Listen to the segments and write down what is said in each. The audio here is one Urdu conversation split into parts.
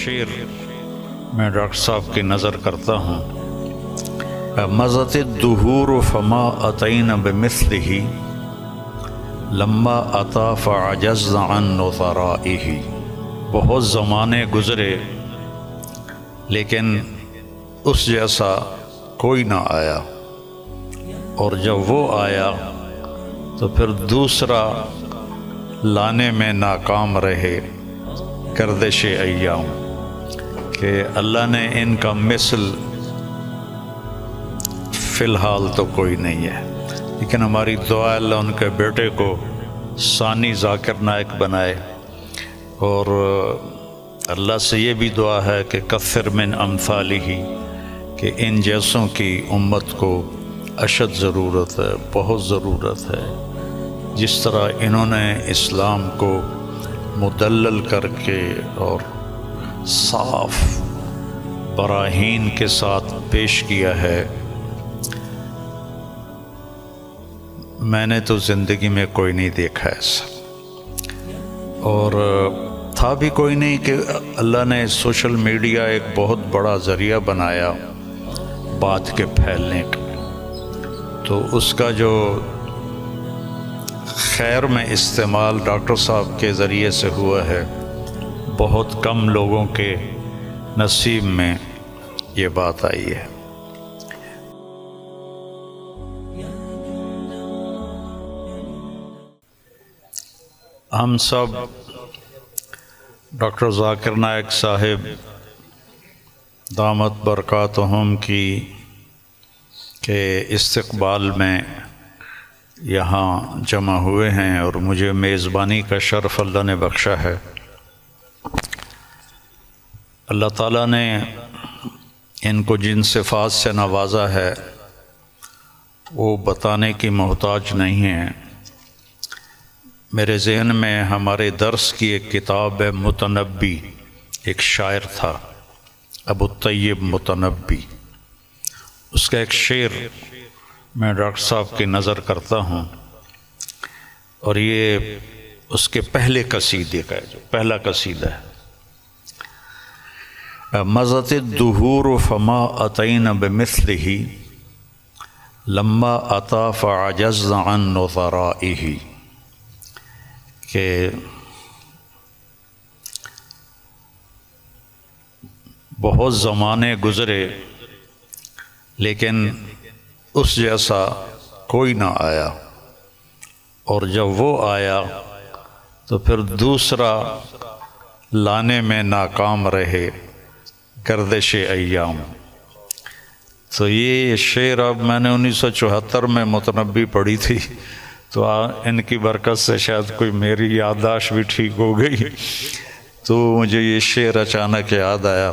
شعر میں ڈاکٹر صاحب کی نظر کرتا ہوں۔ مضت الدہور فما اتین بمثلہ لما اتا فعجزنا عن نظرائہ۔ بہت زمانے گزرے لیکن اس جیسا کوئی نہ آیا، اور جب وہ آیا تو پھر دوسرا لانے میں ناکام رہے گردش ایام، کہ اللہ نے ان کا مثل فی الحال تو کوئی نہیں ہے، لیکن ہماری دعا اللہ ان کے بیٹے کو ثانی ذاکر نائک بنائے، اور اللہ سے یہ بھی دعا ہے کہ کثر من امثالہ، کہ ان جیسوں کی امت کو اشد ضرورت ہے، بہت ضرورت ہے۔ جس طرح انہوں نے اسلام کو مدلل کر کے اور صاف براہین کے ساتھ پیش کیا ہے، میں نے تو زندگی میں کوئی نہیں دیکھا ایسا، اور تھا بھی کوئی نہیں کہ اللہ نے سوشل میڈیا ایک بہت بڑا ذریعہ بنایا بات کے پھیلنے کا، تو اس کا جو خیر میں استعمال ڈاکٹر صاحب کے ذریعے سے ہوا ہے، بہت کم لوگوں کے نصیب میں یہ بات آئی ہے۔ ہم سب ڈاکٹر ذاکر نائک صاحب دامت برکاتہم کی کے استقبال میں یہاں جمع ہوئے ہیں، اور مجھے میزبانی کا شرف اللہ نے بخشا ہے۔ اللہ تعالیٰ نے ان کو جن صفات سے نوازا ہے وہ بتانے کی محتاج نہیں ہیں۔ میرے ذہن میں ہمارے درس کی ایک کتاب ہے متنبی، ایک شاعر تھا ابو الطیب متنبی، اس کا ایک شعر میں ڈاکٹر صاحب کی نظر کرتا ہوں، اور یہ اس کے پہلے قصیدے کا ہے، جو پہلا قصیدہ ہے۔ مضت الدہور فما اتین بمثلہ لما اتا فعجزنا عن نظرائہ، کہ بہت زمانے گزرے لیکن اس جیسا کوئی نہ آیا، اور جب وہ آیا تو پھر دوسرا لانے میں ناکام رہے گردش ایام۔ تو یہ شعر اب میں نے 1974 میں متنبی پڑھی تھی، تو ان کی برکت سے شاید کوئی میری یادداشت بھی ٹھیک ہو گئی، تو مجھے یہ شعر اچانک یاد آیا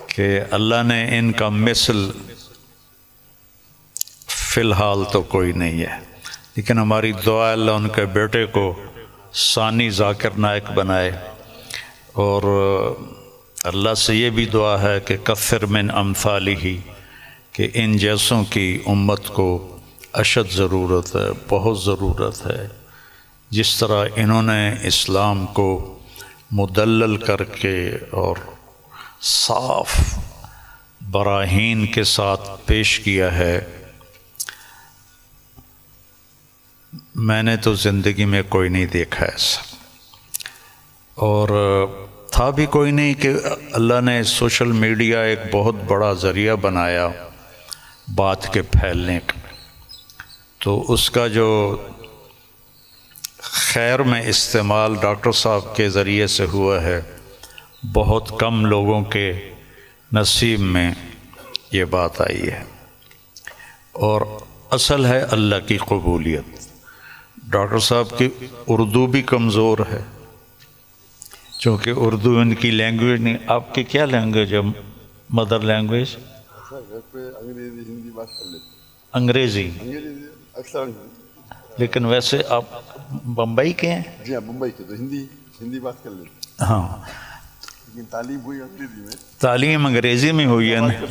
کہ اللہ نے ان کا مثل فی الحال تو کوئی نہیں ہے، لیکن ہماری دعا اللہ ان کے بیٹے کو ثانی ذاکر نائک بنائے، اور اللہ سے یہ بھی دعا ہے کہ کثر من امثالہ، کہ ان جیسوں کی امت کو اشد ضرورت ہے، بہت ضرورت ہے۔ جس طرح انہوں نے اسلام کو مدلل کر کے اور صاف براہین کے ساتھ پیش کیا ہے، میں نے تو زندگی میں کوئی نہیں دیکھا ایسا، اور تھا بھی کوئی نہیں کہ اللہ نے سوشل میڈیا ایک بہت بڑا ذریعہ بنایا بات کے پھیلنے کا، تو اس کا جو خیر میں استعمال ڈاکٹر صاحب کے ذریعے سے ہوا ہے، بہت کم لوگوں کے نصیب میں یہ بات آئی ہے، اور اصل ہے اللہ کی قبولیت۔ ڈاکٹر صاحب کی اردو بھی کمزور ہے، چونکہ اردو ان کی لینگویج نہیں۔ آپ کی کیا لینگویج ہے مدر لینگویج؟ انگریزی، لیکن ویسے آپ بمبئی کے ہیں؟ جی ہاں، ممبئی کے، تو ہندی بات کر لیتے، ہاں، لیکن تعلیم ہوئی انگریزی میں، تعلیم انگریزی میں ہوئی ہے نا،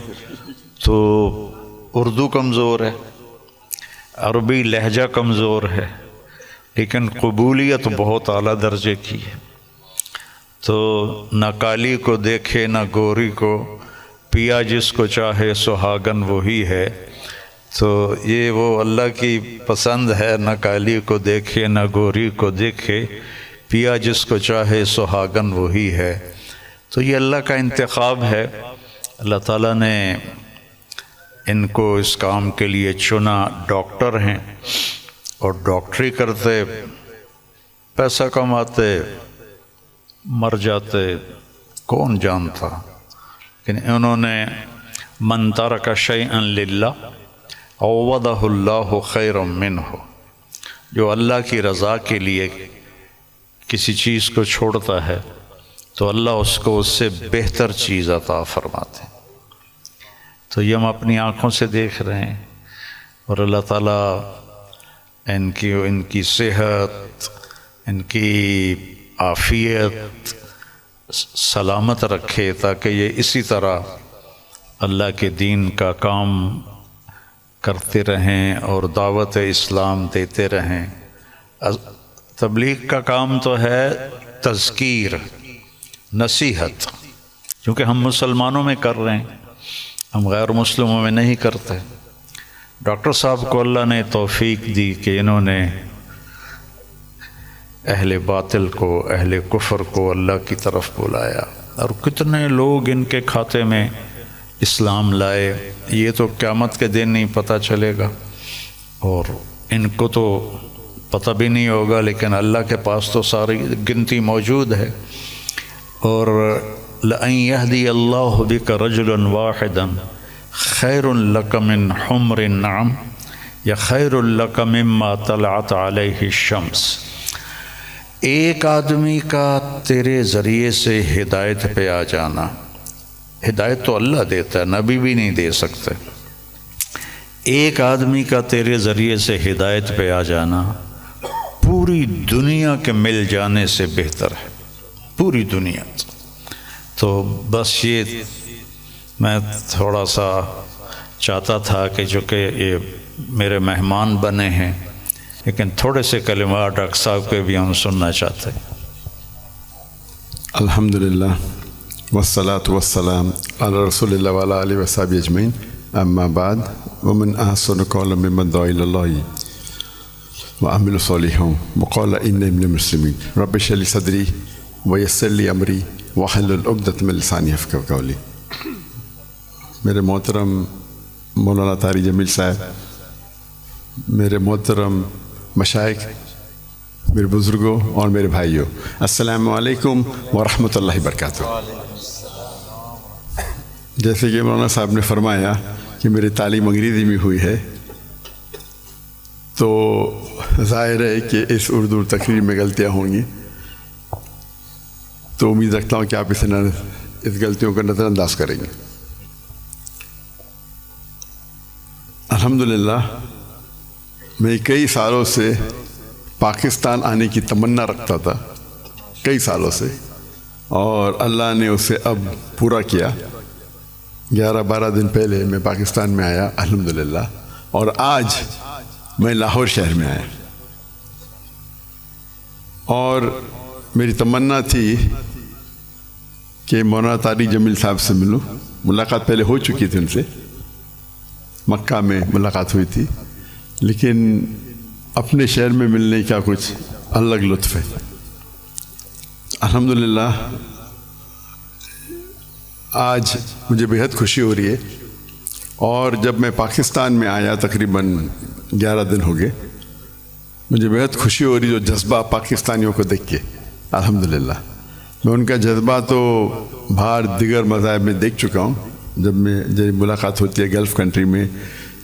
تو اردو کمزور ہے، عربی لہجہ کمزور ہے، لیکن قبولیت بہت اعلیٰ درجے کی ہے۔ تو نہ کالی کو دیکھے نہ گوری کو، پیا جس کو چاہے سہاگن وہی ہے۔ تو یہ وہ اللہ کی پسند ہے، نہ کالی کو دیکھے نہ گوری کو دیکھے، پیا جس کو چاہے سہاگن وہی ہے۔ تو یہ اللہ کا انتخاب ہے، اللہ تعالیٰ نے ان کو اس کام کے لیے چنا۔ ڈاکٹر ہیں اور ڈاکٹری کرتے، پیسہ کماتے، مر جاتے، کون جانتا، لیکن انہوں نے من ترک شیئا للہ عوضہ اللہ خیرا منہ، جو اللہ کی رضا کے لیے کسی چیز کو چھوڑتا ہے تو اللہ اس کو اس سے بہتر چیز عطا فرماتے ہیں۔ تو یہ ہم اپنی آنکھوں سے دیکھ رہے ہیں، اور اللہ تعالیٰ ان کی صحت، ان کی عافیت سلامت رکھے، تاکہ یہ اسی طرح اللہ کے دین کا کام کرتے رہیں اور دعوت اسلام دیتے رہیں۔ تبلیغ کا کام تو ہے تذکیر، نصیحت، کیونکہ ہم مسلمانوں میں کر رہے ہیں، ہم غیر مسلموں میں نہیں کرتے۔ ڈاکٹر صاحب کو اللہ نے توفیق دی کہ انہوں نے اہل باطل کو، اہل کفر کو اللہ کی طرف بلایا، اور کتنے لوگ ان کے کھاتے میں اسلام لائے، یہ تو قیامت کے دن نہیں پتہ چلے گا، اور ان کو تو پتہ بھی نہیں ہوگا، لیکن اللہ کے پاس تو ساری گنتی موجود ہے۔ اور لَأَن يَهْدِيَ اللَّهُ بِكَ رَجُلًا وَاحِدًا خَيْرٌ لَكَ مِنْ حُمْرِ النَّعَمِ یا خَيْرٌ لَكَ مِمَّا طَلَعَتْ عَلَيْهِ الشَّمْسُ، ایک آدمی کا تیرے ذریعے سے ہدایت پہ آ جانا، ہدایت تو اللہ دیتا ہے، نبی بھی نہیں دے سکتے، ایک آدمی کا تیرے ذریعے سے ہدایت پہ آ جانا پوری دنیا کے مل جانے سے بہتر ہے، پوری دنیا۔ تو بس یہ میں تھوڑا سا چاہتا تھا کہ جو کہ یہ میرے مہمان بنے ہیں، لیکن تھوڑے سے کلمات ڈاکٹر صاحب کے بھی ہم سننا چاہتے ہیں۔ الحمدللہ والصلاة والسلام علی رسول اللہ وعلی آلہ وصحبہ اجمعین، اما بعد، ومن احسن قولا ممن دعا الی اللہ وعمل صالحا وقال انی من المسلمین، رب اشرح لی صدری ویسر لی امری واحلل عقدۃ من لسانی یفقہوا قولی۔ میرے محترم مولانا طاری جمیل صاحب، میرے محترم مشائخ، میرے بزرگوں اور میرے بھائیوں، السلام علیکم ورحمۃ اللہ وبرکاتہ۔ جیسے کہ مولانا صاحب نے فرمایا کہ میری تعلیم انگریزی میں ہوئی ہے، تو ظاہر ہے کہ اس اردو تقریر میں غلطیاں ہوں گی، تو امید رکھتا ہوں کہ آپ اس غلطیوں کو نظر انداز کریں گے۔ الحمدللہ میں کئی سالوں سے پاکستان آنے کی تمنا رکھتا تھا، کئی سالوں سے، اور اللہ نے اسے اب پورا کیا۔ 11-12 دن پہلے میں پاکستان میں آیا الحمدللہ، اور آج میں لاہور شہر میں آیا، اور میری تمنا تھی کہ مولانا طاری جمیل صاحب سے ملوں۔ ملاقات پہلے ہو چکی تھی ان سے، مکہ میں ملاقات ہوئی تھی، لیکن اپنے شہر میں ملنے کا کچھ الگ لطف ہے۔ الحمدللہ آج مجھے بہت خوشی ہو رہی ہے، اور جب میں پاکستان میں آیا تقریباً 11 دن ہو گئے، مجھے بہت خوشی ہو رہی جو جذبہ پاکستانیوں کو دیکھ کے۔ الحمدللہ میں ان کا جذبہ تو باہر دیگر مذاہب میں دیکھ چکا ہوں، جب ملاقات ہوتی ہے گلف کنٹری میں،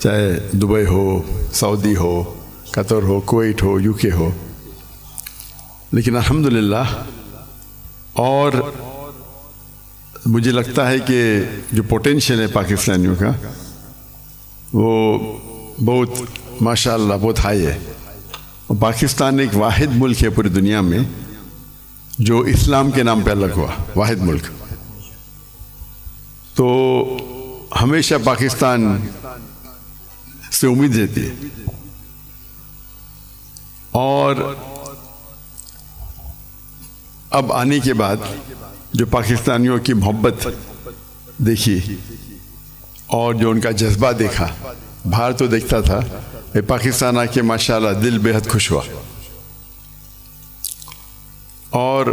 چاہے Dubai who, Saudi who, Qatar who, Kuwait who, you کے ہو، لیکن الحمدللہ، اور مجھے لگتا ہے کہ جو پوٹینشیل ہے پاکستانیوں کا وہ بہت ماشاءاللہ بہت ہائی ہے، اور پاکستان ایک واحد ملک ہے پوری دنیا میں جو اسلام کے نام پہ الگ ہوا، واحد ملک۔ تو ہمیشہ پاکستان سے امید رہتی ہے، اور اب آنے کے بعد جو پاکستانیوں کی محبت دیکھی اور جو ان کا جذبہ دیکھا، باہر تو دیکھتا تھا، پاکستان آ کے ماشاءاللہ دل بے حد خوش ہوا. اور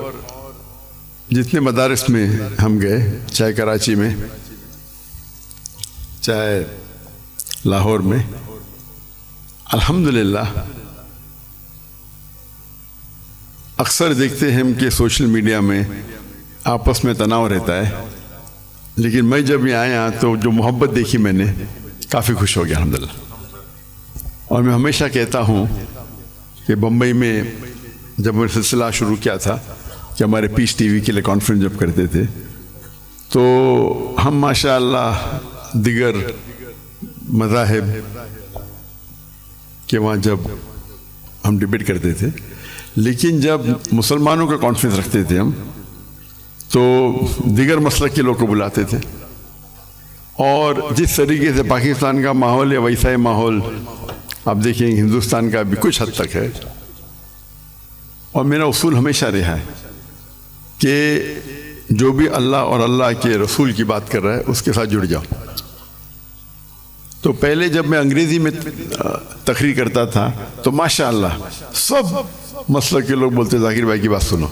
جتنے مدارس میں ہم گئے، چاہے کراچی میں، چاہے لاہور میں، الحمدللہ اکثر دیکھتے ہیں ہم کہ سوشل میڈیا میں آپس میں تناؤ رہتا ہے، لیکن میں جب یہاں آیا تو جو محبت دیکھی میں نے، کافی خوش ہو گیا الحمدللہ. اور میں ہمیشہ کہتا ہوں کہ بمبئی میں جب میں سلسلہ شروع کیا تھا کہ ہمارے پیس ٹی وی کے لیے کانفرنس جب کرتے تھے، تو ہم ماشاءاللہ دیگر مذاہب کے وہاں جب ہم ڈبیٹ کرتے تھے، لیکن جب مسلمانوں کا کانفرنس رکھتے تھے ہم، تو دیگر مسلک کے لوگ کو بلاتے تھے. اور جس طریقے سے پاکستان کا ماحول ہے ویسا ہی ماحول آپ دیکھیں ہندوستان کا بھی کچھ حد تک ہے. اور میرا اصول ہمیشہ رہا ہے کہ جو بھی اللہ اور اللہ کے رسول کی بات کر رہا ہے اس کے ساتھ جڑ جاؤ. تو پہلے جب میں انگریزی میں تقریر کرتا تھا تو ماشاءاللہ سب مسلک کے لوگ بولتے ذاکر بھائی کی بات سنو.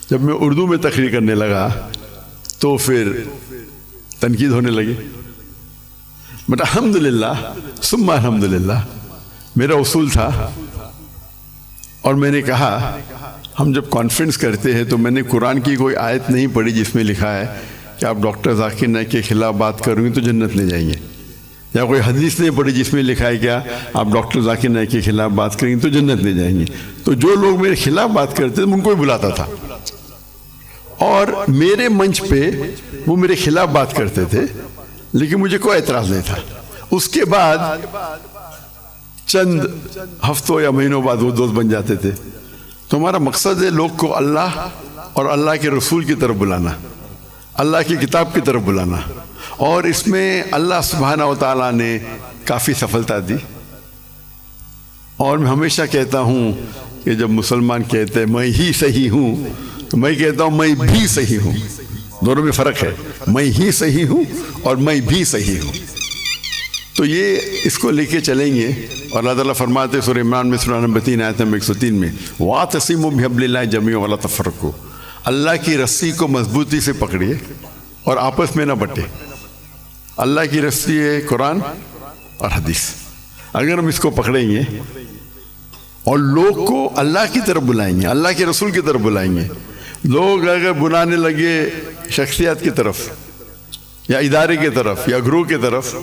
جب میں اردو میں تقریر کرنے لگا تو پھر تنقید ہونے لگی. بٹ الحمدللہ ثم الحمدللہ میرا اصول تھا، اور میں نے کہا ہم جب کانفرنس کرتے ہیں تو میں نے قرآن کی کوئی آیت نہیں پڑھی جس میں لکھا ہے کہ آپ ڈاکٹر ذاکر نائک کے خلاف بات کریں گے تو جنت لے جائیں گے، یا کوئی حدیث نہیں پڑھی جس میں لکھا ہے کیا آپ ڈاکٹر ذاکر نائک کے خلاف بات کریں گے تو جنت لے جائیں گے. تو جو لوگ میرے خلاف بات کرتے تھے میں ان کو بھی بلاتا تھا، اور میرے منچ پہ وہ میرے خلاف بات کرتے تھے لیکن مجھے کوئی اعتراض نہیں تھا. اس کے بعد چند ہفتوں یا مہینوں بعد وہ دوست بن جاتے تھے. تو ہمارا مقصد ہے لوگ کو اللہ اور اللہ کے رسول کی طرف بلانا، اللہ کی کتاب کی طرف بلانا. اور اس میں اللہ سبحانہ و تعالیٰ نے کافی سفلتا دی. اور میں ہمیشہ کہتا ہوں کہ جب مسلمان کہتے ہیں میں ہی صحیح ہوں تو میں کہتا ہوں میں بھی صحیح ہوں. دونوں میں فرق ہے، میں ہی صحیح ہوں اور میں بھی صحیح ہوں. تو یہ اس کو لے کے چلیں گے. اور اللہ تعالیٰ فرماتے ہیں سورہ عمران میں سورہ نمبر 3 آیت نمبر 103 میں وَاعْتَصِمُوا بِحَبْلِ اللَّهِ جَمِيعًا وَلَا تَفَرَّقُوا، اللہ کی رسی کو مضبوطی سے پکڑیے اور آپس میں نہ بٹے. اللہ کی رسی ہے قرآن اور حدیث. اگر ہم اس کو پکڑیں گے اور لوگ کو اللہ کی طرف بلائیں گے، اللہ کے رسول کی طرف بلائیں گے، لوگ اگر بلانے لگے شخصیات کی طرف یا ادارے کی طرف یا گروہ کی طرف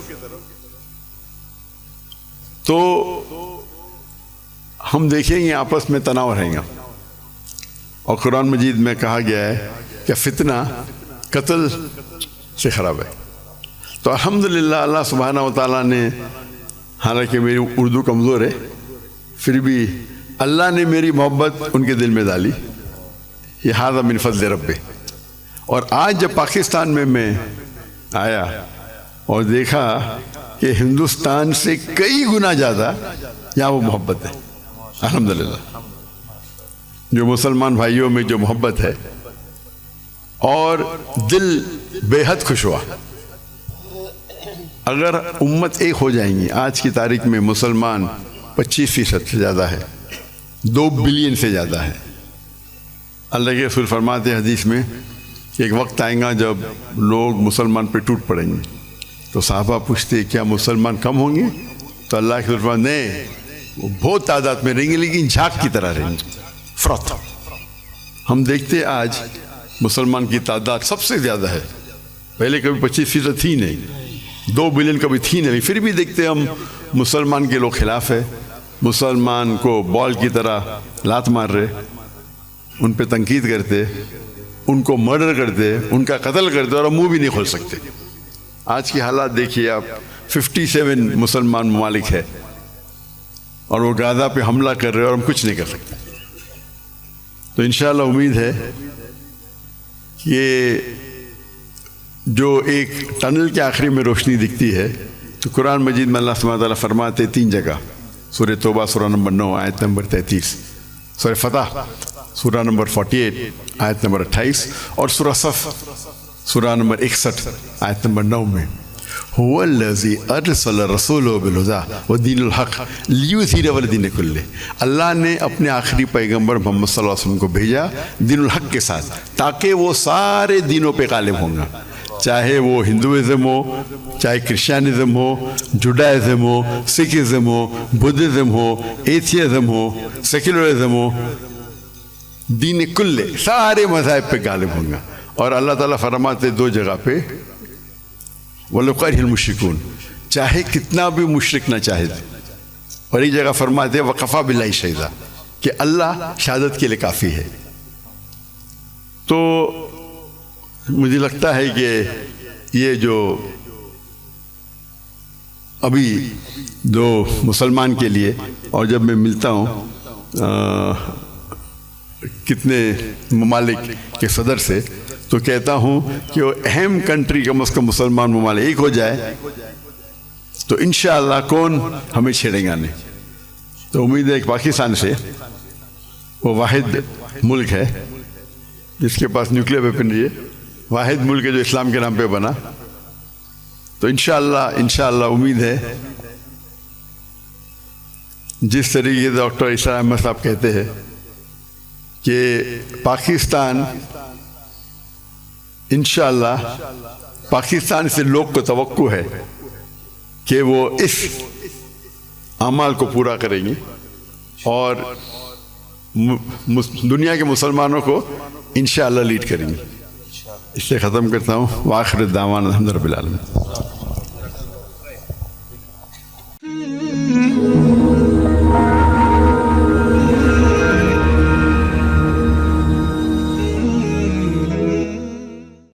تو ہم دیکھیں گے آپس میں تناؤ رہیں گا. اور قرآن مجید میں کہا گیا ہے کہ فتنہ قتل سے خراب ہے. تو الحمدللہ اللہ سبحانہ و تعالیٰ نے، حالانکہ میری اردو کمزور ہے پھر بھی اللہ نے میری محبت ان کے دل میں ڈالی. یہ ھذا من فضل رب. اور آج جب پاکستان میں آیا اور دیکھا کہ ہندوستان سے کئی گنا زیادہ یہاں وہ محبت ہے الحمدللہ. جو مسلمان بھائیوں میں جو محبت ہے اور دل بے حد خوش ہوا. اگر امت ایک ہو جائیں گی، آج کی تاریخ میں مسلمان 25% سے زیادہ ہے، 2 بلین سے زیادہ ہے. اللہ کے رسول فرماتے ہیں حدیث میں کہ ایک وقت آئے گا جب لوگ مسلمان پہ ٹوٹ پڑیں گے. تو صحابہ پوچھتے کیا مسلمان کم ہوں گے؟ تو اللہ کے رسول فرماتے نہیں، وہ بہت تعداد میں رہیں گے لیکن جھاگ کی طرح رہیں گے. فرات ہم دیکھتے آج مسلمان کی تعداد سب سے زیادہ ہے. پہلے کبھی 25% تھی نہیں، 2 بلین کبھی تھی نہیں، پھر بھی دیکھتے ہم مسلمان کے لوگ خلاف ہے. مسلمان کو بال کی طرح لات مار رہے، ان پہ تنقید کرتے، ان کو مرڈر کرتے، ان کا قتل کرتے، اور منہ بھی نہیں کھول سکتے. آج کی حالات دیکھیے آپ، 57 مسلمان ممالک ہے اور وہ غزہ پہ حملہ کر رہے اور ہم کچھ نہیں کر سکتے. تو انشاءاللہ امید ہے کہ جو ایک ٹنل کے آخری میں روشنی دکھتی ہے تو قرآن مجید میں اللہ سبحانہ وتعالیٰ فرماتے 3 جگہ، سورہ توبہ سورہ نمبر 9 آیت نمبر 33، سورہ فتح سورہ نمبر 48 آیت نمبر 28 اور سورہ صف سورہ نمبر 61 آیت نمبر 9 میں هو الذی ارسل رسولہ بالہدی ودین الحق لیظہرہ علی الدین کلہ، اللہ نے اپنے آخری پیغمبر محمد صلی اللہ علیہ وسلم کو بھیجا دین الحق کے ساتھ تاکہ وہ سارے دینوں پہ غالب ہوں گا، چاہے وہ ہندوازم ہو، چاہے کرسچینزم ہو، جوڈائزم ہو، سکھزم ہو، بدھزم ہو، ایتھیزم ہو، سیکولرزم ہو، دین کلے سارے مذاہب پہ غالب ہوں گا۔ اور اللہ تعالیٰ فرماتے دو جگہ پہ وَلَوْ كَرِهَ الْمُشْرِكُونَ، چاہے کتنا بھی مشرک نہ چاہے، اور ایک جگہ فرماتے وَكَفَى بِاللَّهِ شَهِيدًا کہ اللہ شہادت کے لیے کافی ہے۔ تو مجھے لگتا ہے کہ یہ جو ابھی جو مسلمان کے لیے، اور جب میں ملتا ہوں کتنے ممالک کے صدر سے تو کہتا ہوں کہ وہ اہم کنٹری کم از کم مسلمان ممالک ایک ہو جائے تو انشاءاللہ کون ہمیں چھیڑے گا نہیں۔ تو امید ہے کہ پاکستان سے وہ واحد ملک ہے جس کے پاس نیوکلیر ویپنری ہے، واحد ملک ہے جو اسلام کے نام پہ بنا، تو انشاءاللہ امید ہے جس طریقے سے ڈاکٹر اسرار احمد صاحب کہتے ہیں کہ پاکستان انشاءاللہ پاکستان سے لوگ کو توقع ہے کہ وہ اس اعمال کو پورا کریں گے اور دنیا کے مسلمانوں کو انشاءاللہ لیڈ کریں گے۔ اس سے ختم کرتا ہوں، وآخر الدعوانا الحمد للہ رب العالمین۔